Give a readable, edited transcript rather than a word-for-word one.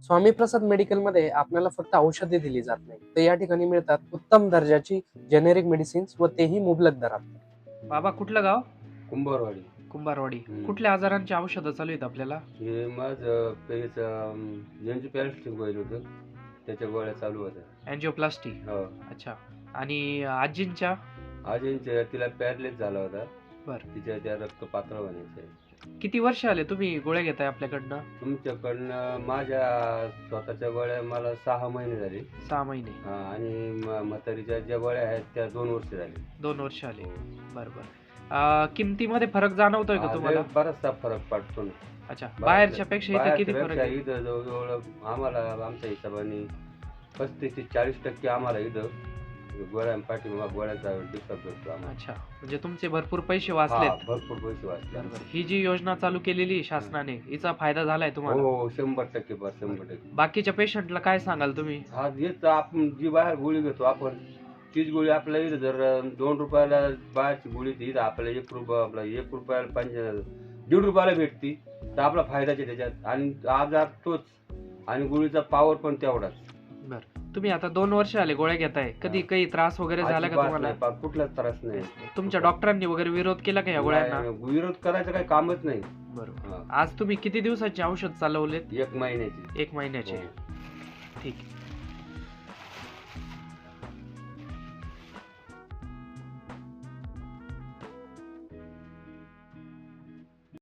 स्वामी प्रसाद मेडिकलमध्ये आपल्याला फक्त औषधे दिली जात नाही, तर या ठिकाणी मिळतात उत्तम दर्जाची जेनेरिक मेडिसिन्स व तेही मुबलक दरात. बाबा कुठलं गाव? कुंभारवाडी. कुंभारवाडी. हम्म. कुठल्या आजारांची औषधं चालू आहेत आपल्याला? हे माझं यांची पॅरास्टिक गोळी होतं, त्याच्या गोळ्या चालू होत्या. अँजिओप्लास्टी. हो. अच्छा. आणि आजींच्या? आज तिला पॅरलेस झाला होता. बरं. तिच्या त्या रक्त पातळ होण्याचे. किती वर्ष आले तुम्ही गोळ्या घेताय आपल्याकडनं? तुमच्याकडनं माझ्या स्वतःच्या गोळ्या मला 6 महिने झाले. 6 महिने. आणि म्हातारीच्या ज्या गोळ्या आहेत त्या 2 वर्ष झाली. 2 वर्ष आले. बरोबर. किमतीमध्ये फरक जाणवतोय का तुम्हाला? बराचसा फरक पडतो ना. अच्छा. बाहेरच्या पेक्षा इथं किती फरक आहे? इथं जवळजवळ आम्हाला आमच्या हिशोबाने 35 ते 40% आम्हाला इथं गोळ्यांपाठी गोळ्याचा डिस्टर्ब भेटतो आम्हाला. अच्छा. म्हणजे तुमचे भरपूर पैसे वाचलेत. भरपूर पैसे वाचले. बरोबर. ही जी योजना चालू केलेली आहे शासनाने, हिचा फायदा झालाय तुम्हाला? हो 100% 100%. बाकीच्या पेशंटला काय सांगाल तुम्ही? हा हेच आपण जी बाहेर गोळी घेतो आपण, तीच गोळी आपल्याला इथं जर 2 रुपयाला बाहेरची गोळी इथं आपल्याला 1 रुपया, आपला 1 रुपयाला 1.5 रुपयाला भेटती, तर आपला फायदाच आहे त्याच्यात. आणि आजार तोच आणि गोळीचा पॉवर पण तेवढाच. बरं. तुम्ही आता 2 वर्ष आले गोळ्या घेताय, कधी काही त्रास वगैरे झाला का अजिबात तुम्हाला? नाही, कुठलाच त्रास नाही. तुमच्या डॉक्टरांनी वगैरे विरोध केला का या गोळ्यांना? नाही, विरोध करायचं काही कामच नाही. बरोबर. हा. आज तुम्ही किती दिवसाची औषध चालवलेत? 1 महिन्याची. 1 महिन्याचे. हो. ठीक आहे.